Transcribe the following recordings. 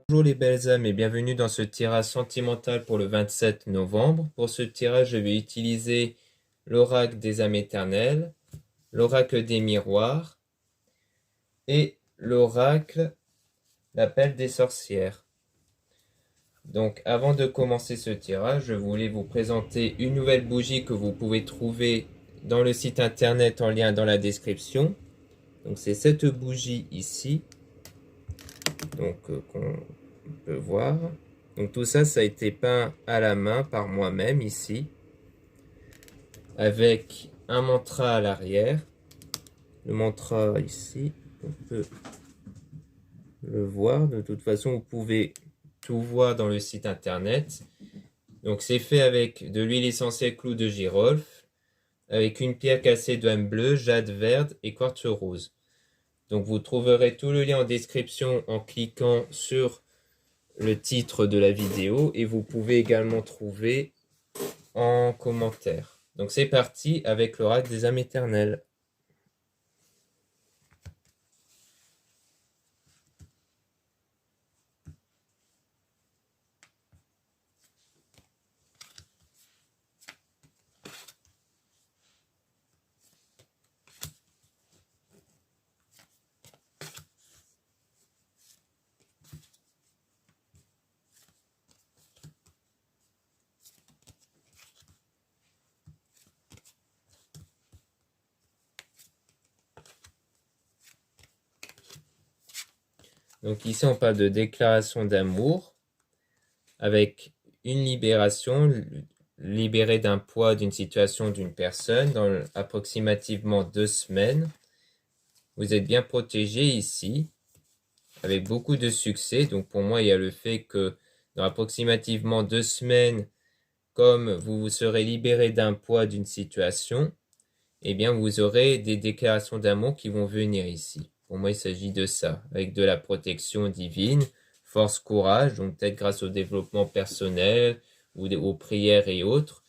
Bonjour les belles âmes et bienvenue dans ce tirage sentimental pour le 27 novembre. Pour ce tirage, je vais utiliser l'oracle des âmes éternelles, l'oracle des miroirs et l'oracle l'appel des sorcières. Donc avant de commencer ce tirage, je voulais vous présenter une nouvelle bougie que vous pouvez trouver dans le site internet en lien dans la description. Donc c'est cette bougie ici. Donc qu'on peut voir. Donc tout ça, ça a été peint à la main par moi-même ici, avec un mantra à l'arrière. Le mantra ici, on peut le voir. De toute façon, vous pouvez tout voir dans le site internet. Donc c'est fait avec de l'huile essentielle clou de girofle, avec une pierre cassée d'âme bleue, jade verte et quartz rose. Donc vous trouverez tout le lien en description en cliquant sur le titre de la vidéo et vous pouvez également trouver en commentaire. Donc c'est parti avec l'oracle des âmes éternelles. Donc ici on parle de déclaration d'amour avec une libération, libérée d'un poids, d'une situation, d'une personne dans approximativement 2 semaines. Vous êtes bien protégé ici avec beaucoup de succès. Donc pour moi il y a le fait que dans approximativement 2 semaines, comme vous vous serez libéré d'un poids, d'une situation, eh bien vous aurez des déclarations d'amour qui vont venir ici. Pour moi, il s'agit de ça, avec de la protection divine, force, courage, donc peut-être grâce au développement personnel ou aux prières et autres.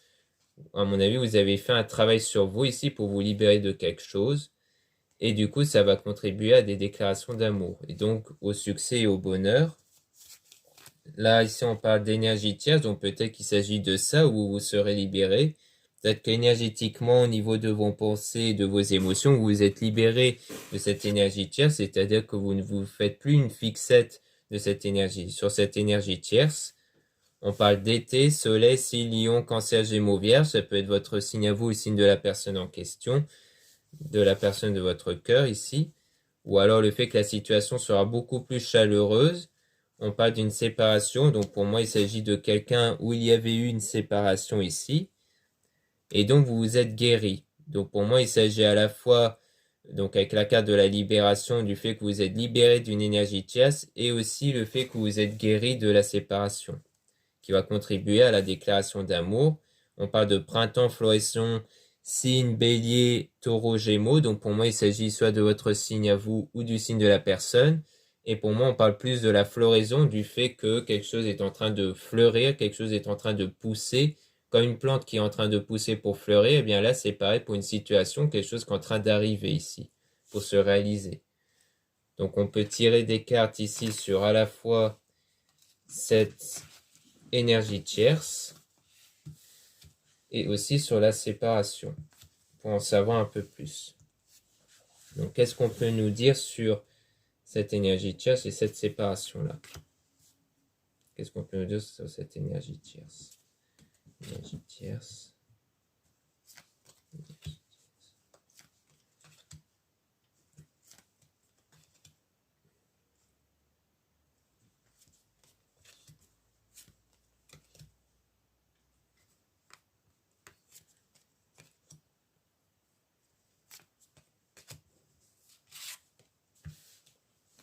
À mon avis, vous avez fait un travail sur vous ici pour vous libérer de quelque chose. Et du coup, ça va contribuer à des déclarations d'amour. Et donc, au succès et au bonheur. Là, ici, on parle d'énergie tierce, donc peut-être qu'il s'agit de ça, où vous serez libéré. Peut-être qu'énergétiquement, au niveau de vos pensées, de vos émotions, vous vous êtes libéré de cette énergie tierce, c'est-à-dire que vous ne vous faites plus une fixette de cette énergie. Sur cette énergie tierce, on parle d'été, soleil, signe, lion, cancer, gémeaux, vierge, ça peut être votre signe à vous, le signe de la personne en question, de la personne de votre cœur ici, ou alors le fait que la situation sera beaucoup plus chaleureuse. On parle d'une séparation, donc pour moi il s'agit de quelqu'un où il y avait eu une séparation ici, et donc vous vous êtes guéri. Donc pour moi il s'agit à la fois, donc avec la carte de la libération, du fait que vous êtes libéré d'une énergie tierce, et aussi le fait que vous êtes guéri de la séparation, qui va contribuer à la déclaration d'amour. On parle de printemps, floraison, signe, bélier, taureau, gémeaux, donc pour moi il s'agit soit de votre signe à vous ou du signe de la personne. Et pour moi, on parle plus de la floraison, du fait que quelque chose est en train de fleurir, quelque chose est en train de pousser. Comme une plante qui est en train de pousser pour fleurir, eh bien là, c'est pareil pour une situation, quelque chose qui est en train d'arriver ici, pour se réaliser. Donc on peut tirer des cartes ici sur à la fois cette énergie tierce et aussi sur la séparation, pour en savoir un peu plus. Donc qu'est-ce qu'on peut nous dire sur cette énergie tierce et cette séparation-là? Qu'est-ce qu'on peut nous dire sur cette énergie tierce? Énergie tierce.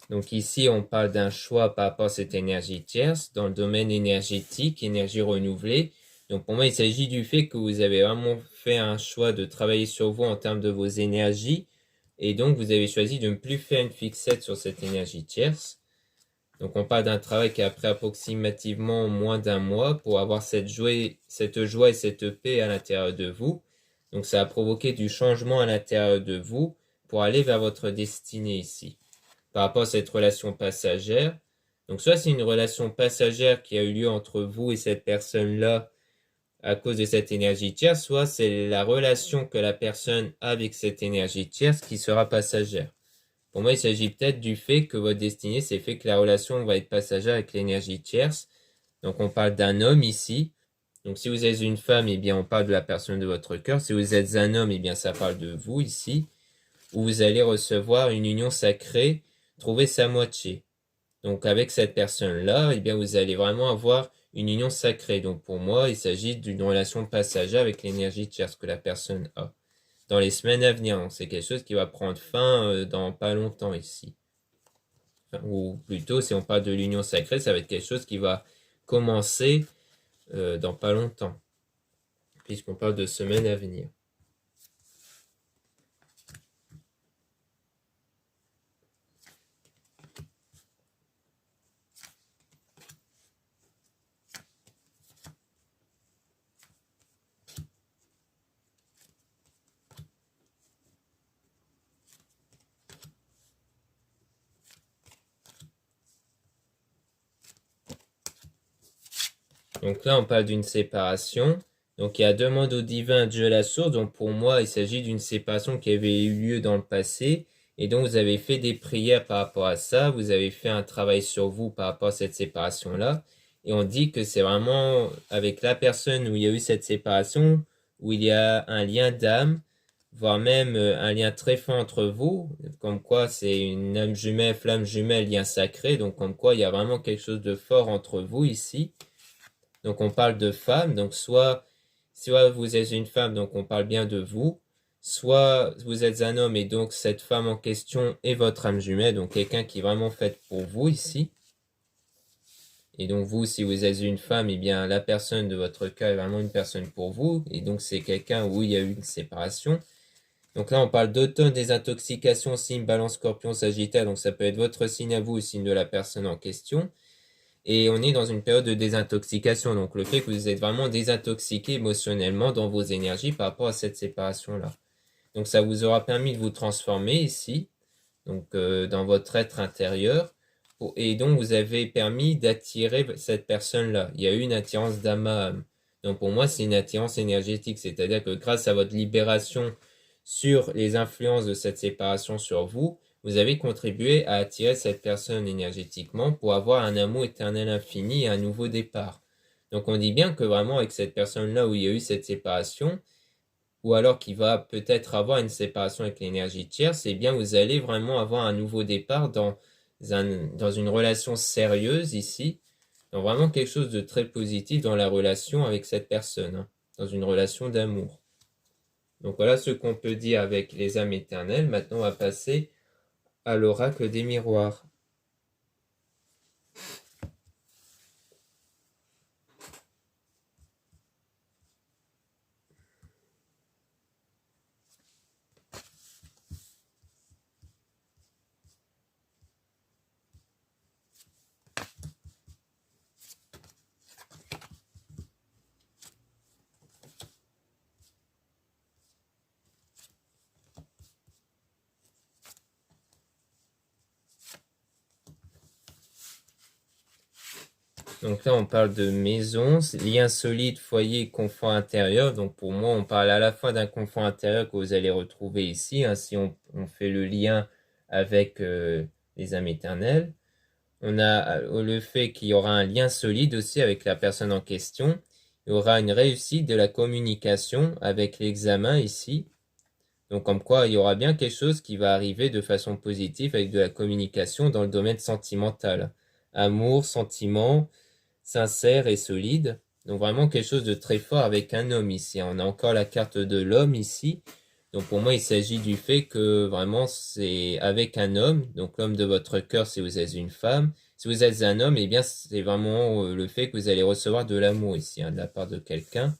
Donc ici, on parle d'un choix par rapport à cette énergie tierce dans le domaine énergétique, énergie renouvelée. Donc pour moi, il s'agit du fait que vous avez vraiment fait un choix de travailler sur vous en termes de vos énergies. Et donc, vous avez choisi de ne plus faire une fixette sur cette énergie tierce. Donc on parle d'un travail qui a pris approximativement moins d'un mois pour avoir cette joie et cette paix à l'intérieur de vous. Donc ça a provoqué du changement à l'intérieur de vous pour aller vers votre destinée ici. Par rapport à cette relation passagère, Donc soit c'est une relation passagère qui a eu lieu entre vous et cette personne-là à cause de cette énergie tierce, soit c'est la relation que la personne a avec cette énergie tierce qui sera passagère. Pour moi, il s'agit peut-être du fait que votre destinée, c'est fait que la relation va être passagère avec l'énergie tierce. Donc on parle d'un homme ici. Donc si vous êtes une femme, eh bien on parle de la personne de votre cœur. Si vous êtes un homme, eh bien ça parle de vous ici, où vous allez recevoir une union sacrée, trouver sa moitié. Donc avec cette personne-là, eh bien vous allez vraiment avoir une union sacrée. Donc pour moi, il s'agit d'une relation passagère avec l'énergie tierce que la personne a. Dans les semaines à venir, donc c'est quelque chose qui va prendre fin dans pas longtemps ici. Ou plutôt, si on parle de l'union sacrée, ça va être quelque chose qui va commencer dans pas longtemps, puisqu'on parle de semaines à venir. Donc là, on parle d'une séparation. Donc il y a demande au divin Dieu la source. Donc pour moi, il s'agit d'une séparation qui avait eu lieu dans le passé. Et donc vous avez fait des prières par rapport à ça. Vous avez fait un travail sur vous par rapport à cette séparation-là. Et on dit que c'est vraiment avec la personne où il y a eu cette séparation, où il y a un lien d'âme, voire même un lien très fort entre vous. Comme quoi c'est une âme jumelle, flamme jumelle, lien sacré. Donc comme quoi il y a vraiment quelque chose de fort entre vous ici. Donc on parle de femme, donc soit vous êtes une femme, donc on parle bien de vous, soit vous êtes un homme et donc cette femme en question est votre âme jumelle, donc quelqu'un qui est vraiment fait pour vous ici. Et donc vous, si vous êtes une femme, eh bien la personne de votre cœur est vraiment une personne pour vous, et donc c'est quelqu'un où il y a eu une séparation. Donc là on parle d'automne, désintoxication, signe, balance, scorpion, sagittaire, donc ça peut être votre signe à vous, le signe de la personne en question. Et on est dans une période de désintoxication. Donc le fait que vous êtes vraiment désintoxiqué émotionnellement dans vos énergies par rapport à cette séparation-là. Donc ça vous aura permis de vous transformer ici, donc dans votre être intérieur. Et donc vous avez permis d'attirer cette personne-là. Il y a eu une attirance d'âme à âme. Donc pour moi, c'est une attirance énergétique. C'est-à-dire que grâce à votre libération sur les influences de cette séparation sur vous, vous avez contribué à attirer cette personne énergétiquement pour avoir un amour éternel infini et un nouveau départ. Donc on dit bien que vraiment avec cette personne-là où il y a eu cette séparation, ou alors qu'il va peut-être avoir une séparation avec l'énergie tierce, eh bien vous allez vraiment avoir un nouveau départ dans une relation sérieuse ici, dans vraiment quelque chose de très positif dans la relation avec cette personne, hein, dans une relation d'amour. Donc voilà ce qu'on peut dire avec les âmes éternelles. Maintenant on va passer à l'oracle des miroirs. Donc là, on parle de maison, lien solide, foyer, confort intérieur. Donc pour moi, on parle à la fois d'un confort intérieur que vous allez retrouver ici, hein, si on fait le lien avec les âmes éternelles. On a le fait qu'il y aura un lien solide aussi avec la personne en question. Il y aura une réussite de la communication avec l'examen ici. Donc comme quoi, il y aura bien quelque chose qui va arriver de façon positive avec de la communication dans le domaine sentimental. Amour, sentiment, sincère et solide. Donc vraiment quelque chose de très fort avec un homme ici. On a encore la carte de l'homme ici. Donc pour moi, il s'agit du fait que vraiment c'est avec un homme. Donc l'homme de votre cœur si vous êtes une femme. Si vous êtes un homme, eh bien c'est vraiment le fait que vous allez recevoir de l'amour ici, hein, de la part de quelqu'un.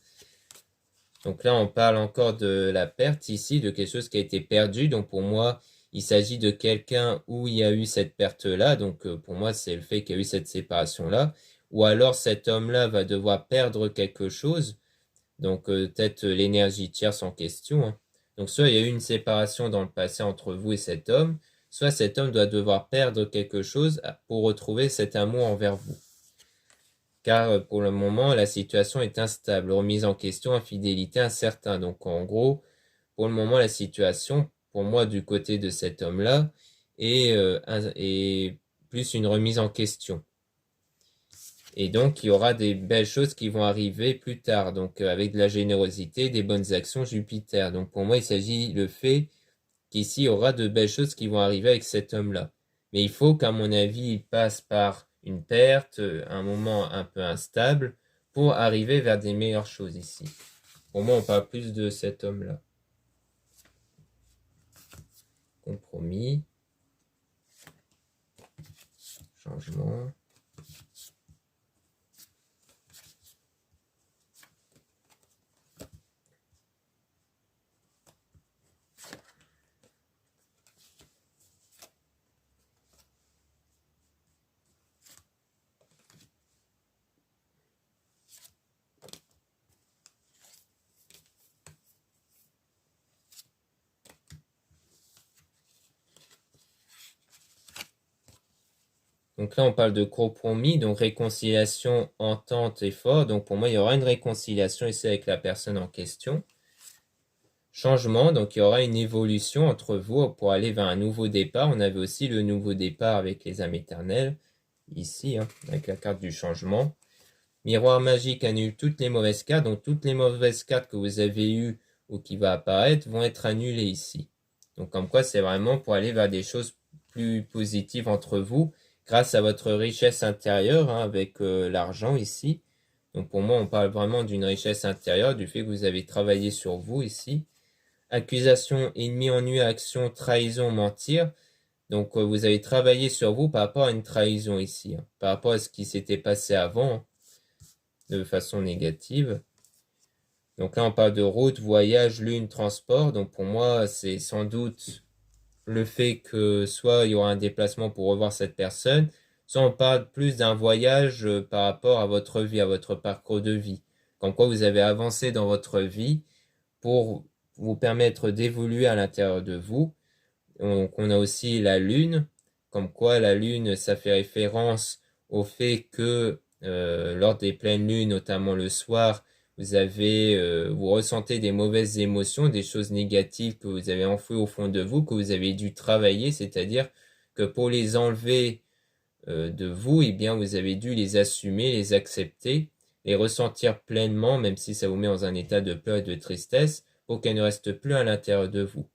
Donc là, on parle encore de la perte ici, de quelque chose qui a été perdu. Donc pour moi, il s'agit de quelqu'un où il y a eu cette perte-là. Donc pour moi, c'est le fait qu'il y a eu cette séparation-là. Ou alors cet homme-là va devoir perdre quelque chose. Donc peut-être l'énergie tierce en question, hein. Donc soit il y a eu une séparation dans le passé entre vous et cet homme, soit cet homme doit devoir perdre quelque chose pour retrouver cet amour envers vous. Car pour le moment, la situation est instable, remise en question, infidélité, incertain. Donc en gros, pour le moment, la situation, pour moi, du côté de cet homme-là, est plus une remise en question. Et donc, il y aura des belles choses qui vont arriver plus tard. Donc, avec de la générosité, des bonnes actions, Jupiter. Donc, pour moi, il s'agit le fait qu'ici, il y aura de belles choses qui vont arriver avec cet homme-là. Mais il faut qu'à mon avis, il passe par une perte, un moment un peu instable, pour arriver vers des meilleures choses ici. Pour moi, on parle plus de cet homme-là. Compromis. Changement. Donc là, on parle de compromis, donc réconciliation, entente, effort. Donc pour moi, il y aura une réconciliation ici avec la personne en question. Changement, donc il y aura une évolution entre vous pour aller vers un nouveau départ. On avait aussi le nouveau départ avec les âmes éternelles, ici, avec la carte du changement. Miroir magique annule toutes les mauvaises cartes. Donc toutes les mauvaises cartes que vous avez eues ou qui vont apparaître vont être annulées ici. Donc comme quoi, c'est vraiment pour aller vers des choses plus positives entre vous, grâce à votre richesse intérieure, avec l'argent ici. Donc pour moi, on parle vraiment d'une richesse intérieure, du fait que vous avez travaillé sur vous ici. Accusation, ennemi, ennui, action, trahison, mentir. Donc vous avez travaillé sur vous par rapport à une trahison ici, par rapport à ce qui s'était passé avant, de façon négative. Donc là, on parle de route, voyage, lune, transport. Donc pour moi, c'est sans doute le fait que soit il y aura un déplacement pour revoir cette personne, soit on parle plus d'un voyage par rapport à votre vie, à votre parcours de vie. Comme quoi vous avez avancé dans votre vie pour vous permettre d'évoluer à l'intérieur de vous. Donc on a aussi la lune, comme quoi la lune, ça fait référence au fait que lors des pleines lunes, notamment le soir, vous ressentez des mauvaises émotions, des choses négatives que vous avez enfouies au fond de vous, que vous avez dû travailler, c'est-à-dire que pour les enlever de vous, eh bien, vous avez dû les assumer, les accepter, les ressentir pleinement, même si ça vous met dans un état de peur et de tristesse, pour qu'elles ne restent plus à l'intérieur de vous.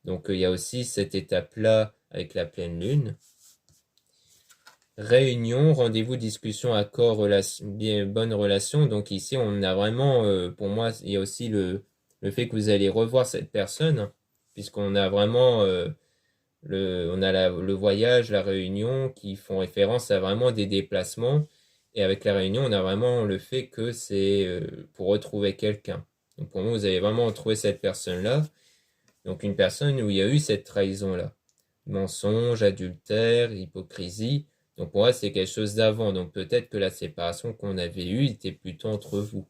Donc, il y a aussi cette étape-là avec la pleine lune. Réunion, rendez-vous, discussion, accord, bonne relation. Donc ici, on a vraiment, pour moi, il y a aussi le fait que vous allez revoir cette personne, puisqu'on a vraiment le voyage, la réunion, qui font référence à vraiment des déplacements. Et avec la réunion, on a vraiment le fait que c'est pour retrouver quelqu'un. Donc pour moi, vous allez vraiment retrouver cette personne-là. Donc une personne où il y a eu cette trahison-là. Mensonge, adultère, hypocrisie. Donc pour moi, c'est quelque chose d'avant. Donc peut-être que la séparation qu'on avait eue était plutôt entre vous.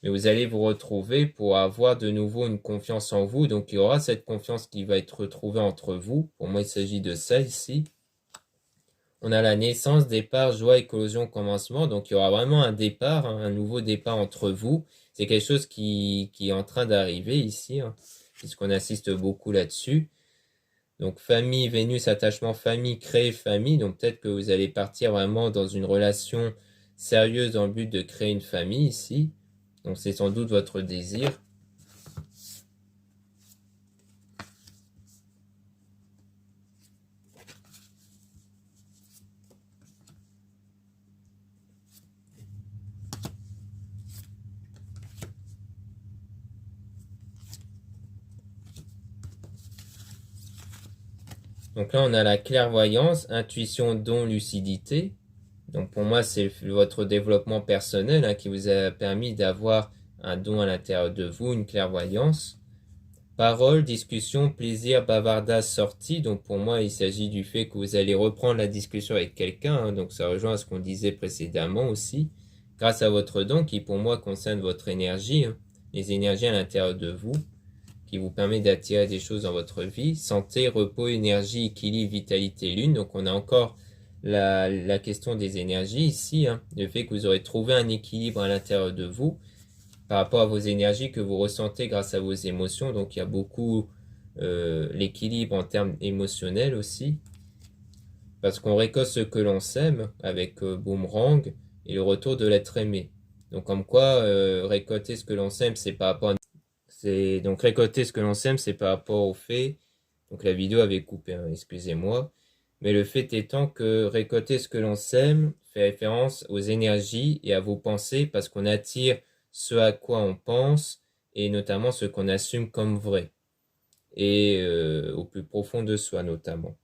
Mais vous allez vous retrouver pour avoir de nouveau une confiance en vous. Donc il y aura cette confiance qui va être retrouvée entre vous. Pour moi, il s'agit de ça ici. On a la naissance, départ, joie, éclosion, commencement. Donc il y aura vraiment un départ, un nouveau départ entre vous. C'est quelque chose qui est en train d'arriver ici, puisqu'on assiste beaucoup là-dessus. Donc famille, Vénus, attachement, famille, créer famille. Donc peut-être que vous allez partir vraiment dans une relation sérieuse dans le but de créer une famille ici. Donc c'est sans doute votre désir. Donc là, on a la clairvoyance, intuition, don, lucidité. Donc pour moi, c'est votre développement personnel qui vous a permis d'avoir un don à l'intérieur de vous, une clairvoyance. Parole, discussion, plaisir, bavardage, sortie. Donc pour moi, il s'agit du fait que vous allez reprendre la discussion avec quelqu'un. Donc ça rejoint à ce qu'on disait précédemment aussi. Grâce à votre don qui pour moi concerne votre énergie, les énergies à l'intérieur de vous, qui vous permet d'attirer des choses dans votre vie. Santé, repos, énergie, équilibre, vitalité, lune. Donc on a encore la question des énergies ici, hein. Le fait que vous aurez trouvé un équilibre à l'intérieur de vous par rapport à vos énergies que vous ressentez grâce à vos émotions. Donc il y a beaucoup l'équilibre en termes émotionnels aussi. Parce qu'on récolte ce que l'on sème avec Boomerang et le retour de l'être aimé. Donc comme quoi récolter ce que l'on sème, c'est par rapport à... Donc récolter ce que l'on sème, c'est par rapport au fait... Donc la vidéo avait coupé, hein, excusez-moi. Mais le fait étant que récolter ce que l'on sème fait référence aux énergies et à vos pensées parce qu'on attire ce à quoi on pense et notamment ce qu'on assume comme vrai et au plus profond de soi notamment.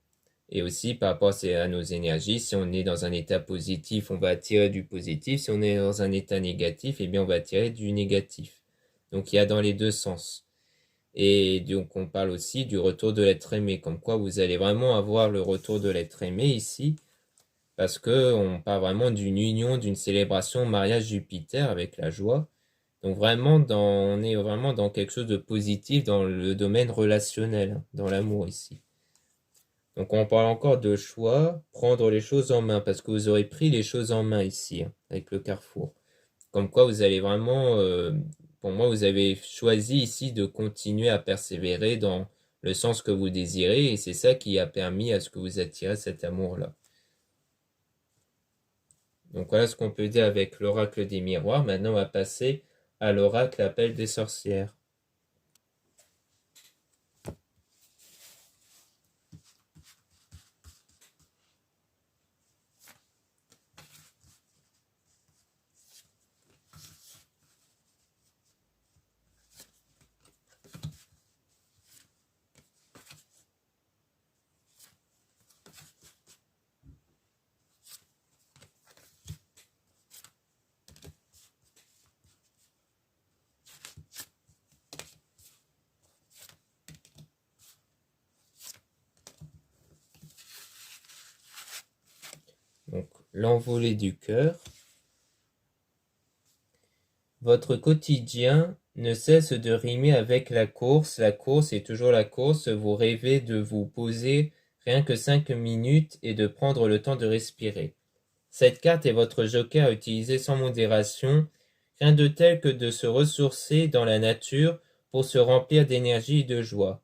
Et aussi par rapport à nos énergies, si on est dans un état positif, on va attirer du positif. Si on est dans un état négatif, eh bien on va attirer du négatif. Donc il y a dans les deux sens. Et donc on parle aussi du retour de l'être aimé, comme quoi vous allez vraiment avoir le retour de l'être aimé ici, parce que on parle vraiment d'une union, d'une célébration, mariage Jupiter avec la joie. Donc vraiment on est vraiment dans quelque chose de positif dans le domaine relationnel, hein, dans l'amour ici. Donc on parle encore de choix, prendre les choses en main, parce que vous aurez pris les choses en main ici, hein, avec le carrefour. Comme quoi vous allez vraiment, pour moi, vous avez choisi ici de continuer à persévérer dans le sens que vous désirez, et c'est ça qui a permis à ce que vous attirez cet amour-là. Donc voilà ce qu'on peut dire avec l'oracle des miroirs. Maintenant on va passer à l'oracle appel des sorcières. Donc l'envolée du cœur. Votre quotidien ne cesse de rimer avec la course est toujours la course, vous rêvez de vous poser rien que 5 minutes et de prendre le temps de respirer. Cette carte est votre joker à utiliser sans modération, rien de tel que de se ressourcer dans la nature pour se remplir d'énergie et de joie.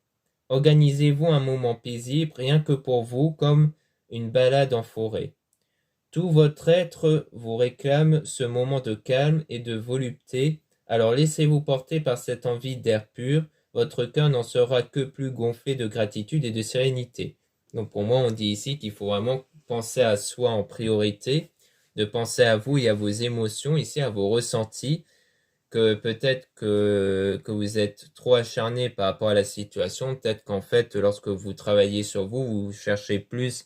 Organisez-vous un moment paisible rien que pour vous comme une balade en forêt. Tout votre être vous réclame ce moment de calme et de volupté, alors laissez-vous porter par cette envie d'air pur, votre cœur n'en sera que plus gonflé de gratitude et de sérénité. Donc pour moi, on dit ici qu'il faut vraiment penser à soi en priorité, de penser à vous et à vos émotions, ici à vos ressentis, que peut-être que vous êtes trop acharné par rapport à la situation, peut-être qu'en fait, lorsque vous travaillez sur vous, vous cherchez plus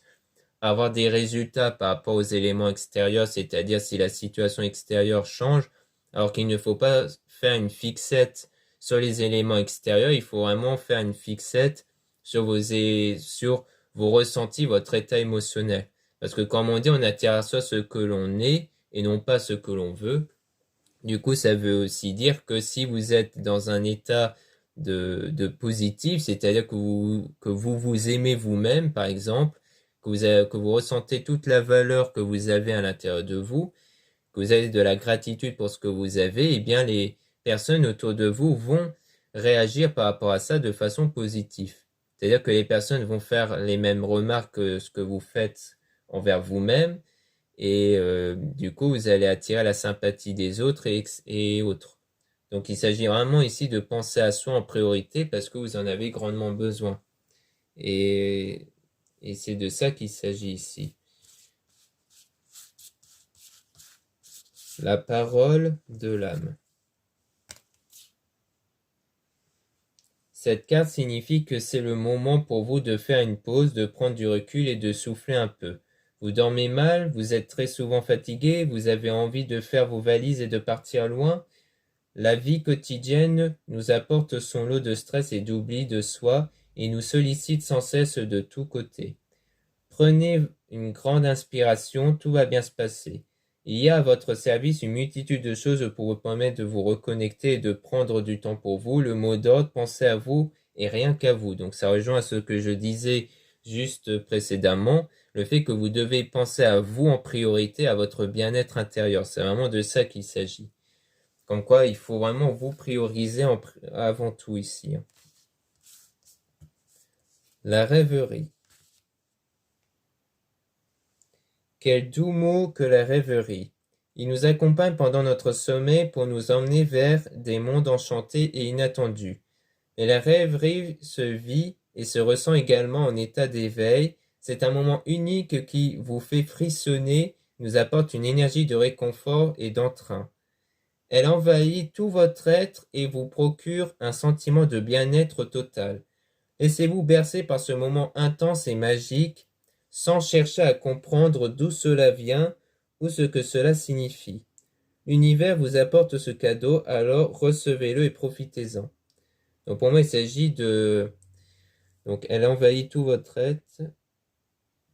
avoir des résultats par rapport aux éléments extérieurs, c'est-à-dire si la situation extérieure change, alors qu'il ne faut pas faire une fixette sur les éléments extérieurs, il faut vraiment faire une fixette sur vos ressentis, votre état émotionnel. Parce que comme on dit, on attire à soi ce que l'on est et non pas ce que l'on veut. Du coup, ça veut aussi dire que si vous êtes dans un état de positif, c'est-à-dire que vous aimez vous-même, par exemple, que vous ressentez toute la valeur que vous avez à l'intérieur de vous, que vous avez de la gratitude pour ce que vous avez, eh bien les personnes autour de vous vont réagir par rapport à ça de façon positive. C'est-à-dire que les personnes vont faire les mêmes remarques que ce que vous faites envers vous-même, et du coup vous allez attirer la sympathie des autres et autres. Donc il s'agit vraiment ici de penser à soi en priorité parce que vous en avez grandement besoin. Et c'est de ça qu'il s'agit ici. La parole de l'âme. Cette carte signifie que c'est le moment pour vous de faire une pause, de prendre du recul et de souffler un peu. Vous dormez mal, vous êtes très souvent fatigué, vous avez envie de faire vos valises et de partir loin. La vie quotidienne nous apporte son lot de stress et d'oubli de soi et nous sollicite sans cesse de tous côtés. Prenez une grande inspiration, tout va bien se passer. Il y a à votre service une multitude de choses pour vous permettre de vous reconnecter et de prendre du temps pour vous. Le mot d'ordre, pensez à vous et rien qu'à vous. Donc ça rejoint à ce que je disais juste précédemment, le fait que vous devez penser à vous en priorité, à votre bien-être intérieur. C'est vraiment de ça qu'il s'agit. Comme quoi, il faut vraiment vous prioriser avant tout ici. La rêverie. Quel doux mot que la rêverie. Il nous accompagne pendant notre sommeil pour nous emmener vers des mondes enchantés et inattendus. Et la rêverie se vit et se ressent également en état d'éveil. C'est un moment unique qui vous fait frissonner, nous apporte une énergie de réconfort et d'entrain. Elle envahit tout votre être et vous procure un sentiment de bien-être total. Laissez-vous bercer par ce moment intense et magique, sans chercher à comprendre d'où cela vient ou ce que cela signifie. L'univers vous apporte ce cadeau, alors recevez-le et profitez-en. Donc pour moi, il s'agit de... Donc elle envahit tout votre être.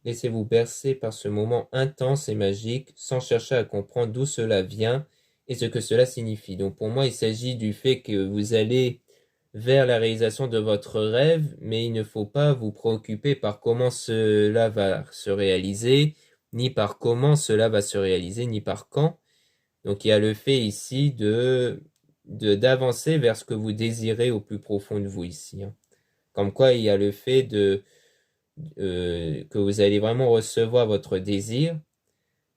Laissez-vous bercer par ce moment intense et magique, sans chercher à comprendre d'où cela vient et ce que cela signifie. Donc pour moi, il s'agit du fait que vous allez vers la réalisation de votre rêve, mais il ne faut pas vous préoccuper par comment cela va se réaliser, ni par comment cela va se réaliser, ni par quand. Donc il y a le fait ici d'avancer vers ce que vous désirez au plus profond de vous ici. Comme quoi il y a le fait que vous allez vraiment recevoir votre désir,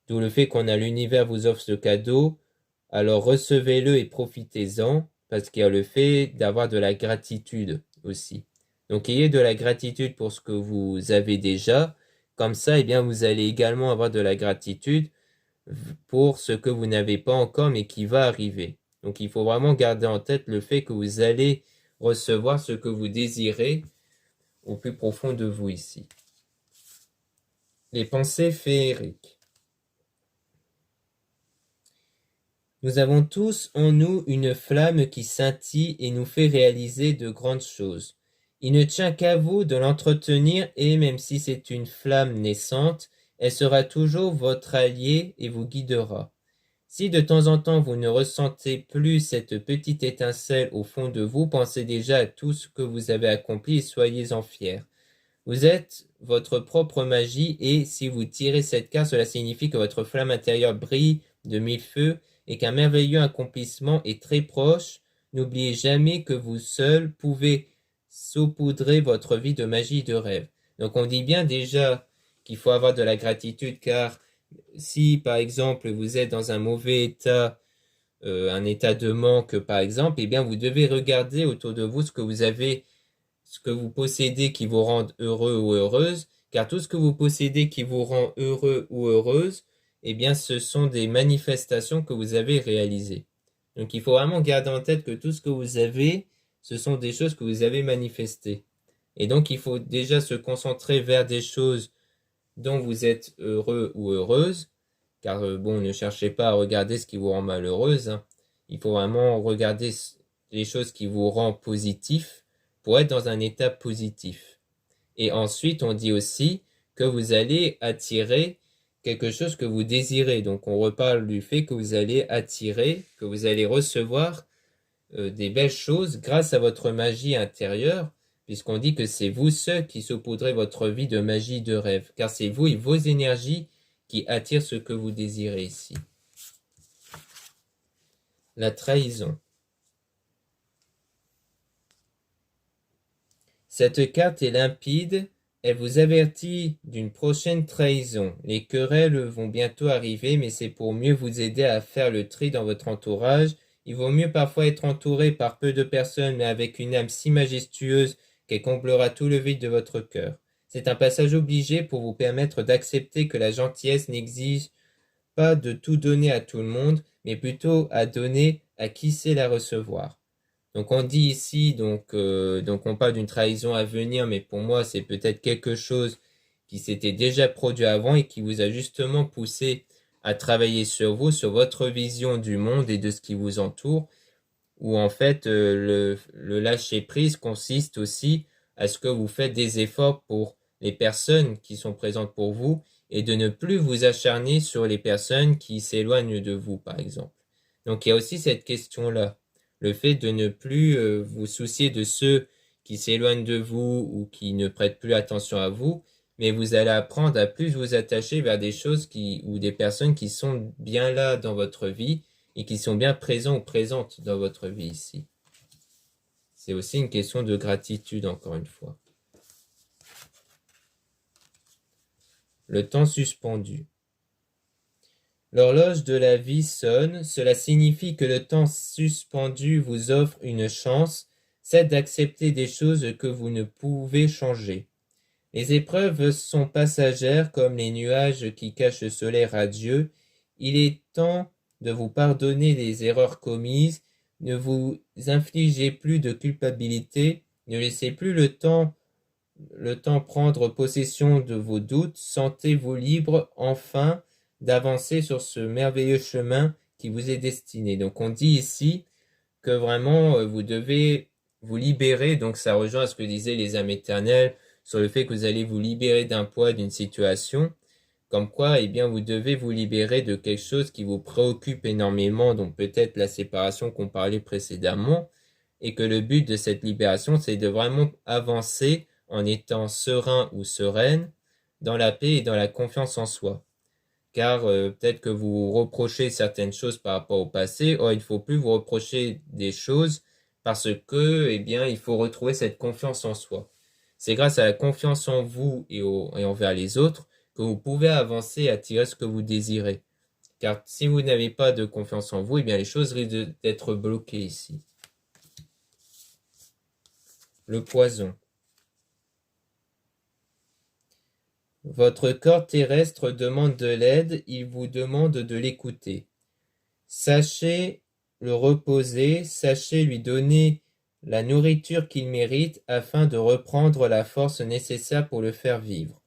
d'où le fait qu'on a l'univers vous offre ce cadeau, alors recevez-le et profitez-en, parce qu'il y a le fait d'avoir de la gratitude aussi. Donc ayez de la gratitude pour ce que vous avez déjà, comme ça, eh bien, vous allez également avoir de la gratitude pour ce que vous n'avez pas encore, mais qui va arriver. Donc il faut vraiment garder en tête le fait que vous allez recevoir ce que vous désirez au plus profond de vous ici. Les pensées féeriques. Nous avons tous en nous une flamme qui scintille et nous fait réaliser de grandes choses. Il ne tient qu'à vous de l'entretenir et même si c'est une flamme naissante, elle sera toujours votre allié et vous guidera. Si de temps en temps vous ne ressentez plus cette petite étincelle au fond de vous, pensez déjà à tout ce que vous avez accompli et soyez-en fiers. Vous êtes votre propre magie et si vous tirez cette carte, cela signifie que votre flamme intérieure brille de mille feux et qu'un merveilleux accomplissement est très proche. N'oubliez jamais que vous seul pouvez saupoudrer votre vie de magie et de rêve. Donc on dit bien déjà qu'il faut avoir de la gratitude car si par exemple vous êtes dans un mauvais état, un état de manque par exemple, eh bien vous devez regarder autour de vous ce que vous avez, ce que vous possédez qui vous rend heureux ou heureuse, car tout ce que vous possédez qui vous rend heureux ou heureuse, eh bien ce sont des manifestations que vous avez réalisées. Donc il faut vraiment garder en tête que tout ce que vous avez, ce sont des choses que vous avez manifestées. Et donc il faut déjà se concentrer vers des choses dont vous êtes heureux ou heureuse, car bon, ne cherchez pas à regarder ce qui vous rend malheureuse, hein. Il faut vraiment regarder les choses qui vous rendent positif pour être dans un état positif. Et ensuite, on dit aussi que vous allez attirer quelque chose que vous désirez. Donc, on reparle du fait que vous allez attirer, que vous allez recevoir des belles choses grâce à votre magie intérieure, puisqu'on dit que c'est vous seul qui saupoudrez votre vie de magie de rêve, car c'est vous et vos énergies qui attirent ce que vous désirez ici. La trahison. Cette carte est limpide, elle vous avertit d'une prochaine trahison. Les querelles vont bientôt arriver, mais c'est pour mieux vous aider à faire le tri dans votre entourage. Il vaut mieux parfois être entouré par peu de personnes, mais avec une âme si majestueuse qu'elle comblera tout le vide de votre cœur. C'est un passage obligé pour vous permettre d'accepter que la gentillesse n'exige pas de tout donner à tout le monde, mais plutôt à donner à qui sait la recevoir. Donc on dit ici, donc on parle d'une trahison à venir, mais pour moi c'est peut-être quelque chose qui s'était déjà produit avant et qui vous a justement poussé à travailler sur vous, sur votre vision du monde et de ce qui vous entoure, où en fait le lâcher prise consiste aussi à ce que vous faites des efforts pour les personnes qui sont présentes pour vous et de ne plus vous acharner sur les personnes qui s'éloignent de vous, par exemple. Donc il y a aussi cette question-là, le fait de ne plus vous soucier de ceux qui s'éloignent de vous ou qui ne prêtent plus attention à vous, mais vous allez apprendre à plus vous attacher vers des choses ou des personnes qui sont bien là dans votre vie et qui sont bien présents ou présentes dans votre vie ici. C'est aussi une question de gratitude, encore une fois. Le temps suspendu. L'horloge de la vie sonne, cela signifie que le temps suspendu vous offre une chance, celle d'accepter des choses que vous ne pouvez changer. Les épreuves sont passagères comme les nuages qui cachent le soleil radieux. Il est temps de vous pardonner les erreurs commises, ne vous infligez plus de culpabilité, ne laissez plus le temps prendre possession de vos doutes, sentez-vous libre enfin d'avancer sur ce merveilleux chemin qui vous est destiné. Donc on dit ici que vraiment vous devez vous libérer, donc ça rejoint à ce que disaient les âmes éternelles sur le fait que vous allez vous libérer d'un poids, d'une situation, comme quoi eh bien vous devez vous libérer de quelque chose qui vous préoccupe énormément, donc peut-être la séparation qu'on parlait précédemment, et que le but de cette libération c'est de vraiment avancer en étant serein ou sereine dans la paix et dans la confiance en soi. Car peut-être que vous reprochez certaines choses par rapport au passé, or il ne faut plus vous reprocher des choses parce que, eh bien, il faut retrouver cette confiance en soi. C'est grâce à la confiance en vous et envers les autres que vous pouvez avancer et attirer ce que vous désirez. Car si vous n'avez pas de confiance en vous, eh bien, les choses risquent d'être bloquées ici. Le poison. Votre corps terrestre demande de l'aide, il vous demande de l'écouter. Sachez le reposer, sachez lui donner la nourriture qu'il mérite afin de reprendre la force nécessaire pour le faire vivre.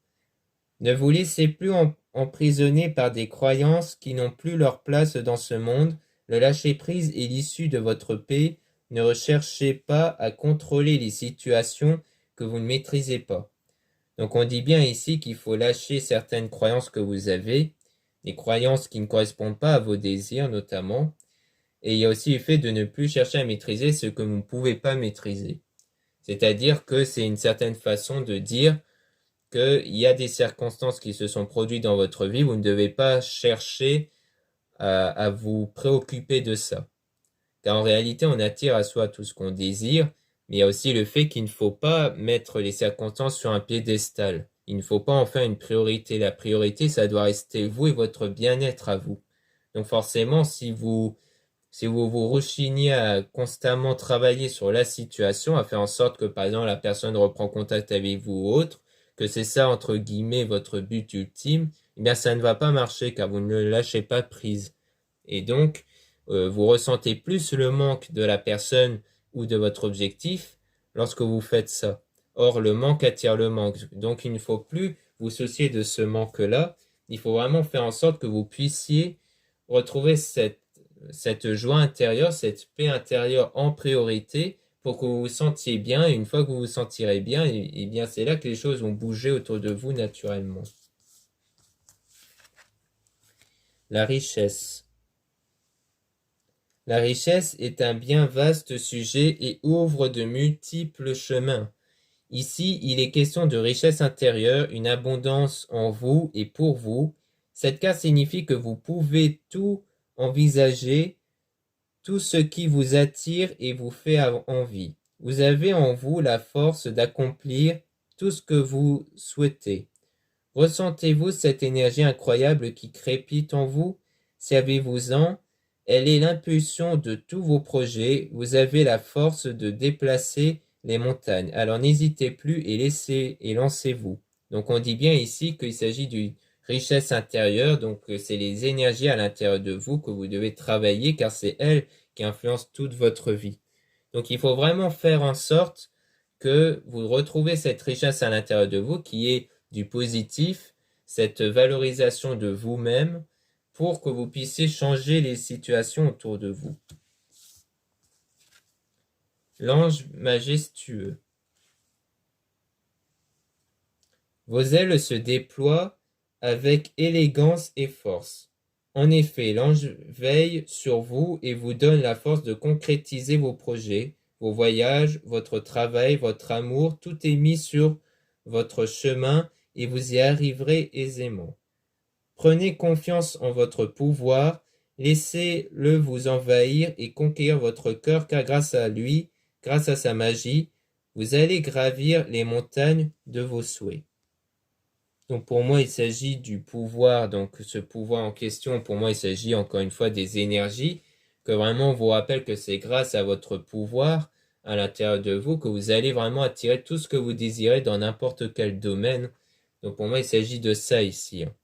Ne vous laissez plus emprisonner par des croyances qui n'ont plus leur place dans ce monde. Le lâcher-prise est l'issue de votre paix. Ne recherchez pas à contrôler les situations que vous ne maîtrisez pas. Donc on dit bien ici qu'il faut lâcher certaines croyances que vous avez, des croyances qui ne correspondent pas à vos désirs notamment, et il y a aussi le fait de ne plus chercher à maîtriser ce que vous ne pouvez pas maîtriser. C'est-à-dire que c'est une certaine façon de dire qu'il y a des circonstances qui se sont produites dans votre vie, vous ne devez pas chercher à vous préoccuper de ça. Car en réalité, on attire à soi tout ce qu'on désire, mais il y a aussi le fait qu'il ne faut pas mettre les circonstances sur un piédestal. Il ne faut pas en faire une priorité. La priorité, ça doit rester vous et votre bien-être à vous. Donc forcément, si vous vous rechignez à constamment travailler sur la situation, à faire en sorte que par exemple la personne reprend contact avec vous ou autre, que c'est ça entre guillemets votre but ultime, eh bien ça ne va pas marcher car vous ne le lâchez pas prise. Et donc, vous ressentez plus le manque de la personne ou de votre objectif lorsque vous faites ça. Or, le manque attire le manque. Donc, il ne faut plus vous soucier de ce manque-là. Il faut vraiment faire en sorte que vous puissiez retrouver cette joie intérieure, cette paix intérieure en priorité pour que vous vous sentiez bien. Et une fois que vous vous sentirez bien, eh bien, c'est là que les choses vont bouger autour de vous naturellement. La richesse. La richesse est un bien vaste sujet et ouvre de multiples chemins. Ici, il est question de richesse intérieure, une abondance en vous et pour vous. Cette carte signifie que vous pouvez tout envisager, tout ce qui vous attire et vous fait envie. Vous avez en vous la force d'accomplir tout ce que vous souhaitez. Ressentez-vous cette énergie incroyable qui crépite en vous? Servez-vous-en. Elle est l'impulsion de tous vos projets. Vous avez la force de déplacer les montagnes. Alors n'hésitez plus et lancez-vous. Donc on dit bien ici qu'il s'agit d'une richesse intérieure. Donc c'est les énergies à l'intérieur de vous que vous devez travailler car c'est elles qui influencent toute votre vie. Donc il faut vraiment faire en sorte que vous retrouvez cette richesse à l'intérieur de vous qui est du positif, cette valorisation de vous-même pour que vous puissiez changer les situations autour de vous. L'ange majestueux. Vos ailes se déploient avec élégance et force. En effet, l'ange veille sur vous et vous donne la force de concrétiser vos projets, vos voyages, votre travail, votre amour, tout est mis sur votre chemin et vous y arriverez aisément. Prenez confiance en votre pouvoir, laissez-le vous envahir et conquérir votre cœur, car grâce à lui, grâce à sa magie, vous allez gravir les montagnes de vos souhaits. Donc pour moi, il s'agit du pouvoir, donc ce pouvoir en question, pour moi, il s'agit encore une fois des énergies, que vraiment on vous rappelle que c'est grâce à votre pouvoir à l'intérieur de vous que vous allez vraiment attirer tout ce que vous désirez dans n'importe quel domaine. Donc pour moi, il s'agit de ça ici, hein.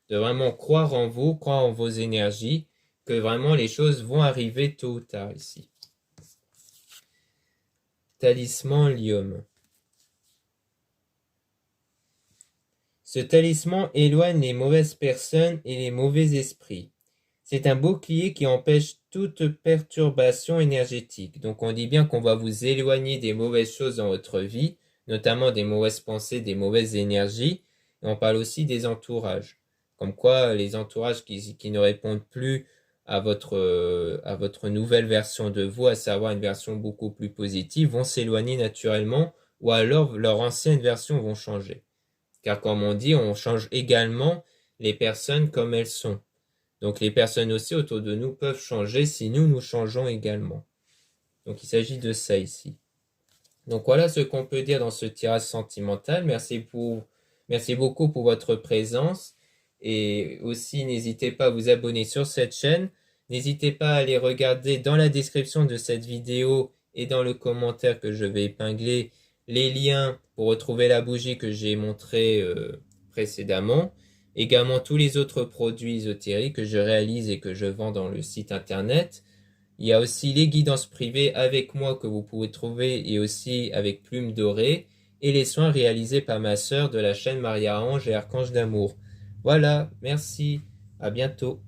De vraiment croire en vous, croire en vos énergies, que vraiment les choses vont arriver tôt ou tard ici. Talisman Lium. Ce talisman éloigne les mauvaises personnes et les mauvais esprits. C'est un bouclier qui empêche toute perturbation énergétique. Donc on dit bien qu'on va vous éloigner des mauvaises choses dans votre vie, notamment des mauvaises pensées, des mauvaises énergies. Et on parle aussi des entourages. Comme quoi les entourages qui ne répondent plus à votre nouvelle version de vous, à savoir une version beaucoup plus positive, vont s'éloigner naturellement ou alors leur ancienne version vont changer. Car comme on dit, on change également les personnes comme elles sont. Donc les personnes aussi autour de nous peuvent changer si nous changeons également. Donc il s'agit de ça ici. Donc voilà ce qu'on peut dire dans ce tirage sentimental. Merci beaucoup pour votre présence. Et aussi n'hésitez pas à vous abonner sur cette chaîne. N'hésitez pas à aller regarder dans la description de cette vidéo et dans le commentaire que je vais épingler les liens pour retrouver la bougie que j'ai montrée précédemment. Également tous les autres produits ésotériques que je réalise et que je vends dans le site internet. Il y a aussi les guidances privées avec moi que vous pouvez trouver et aussi avec Plume Dorée et les soins réalisés par ma sœur de la chaîne Maria Ange et Archange d'Amour. Voilà, merci, à bientôt.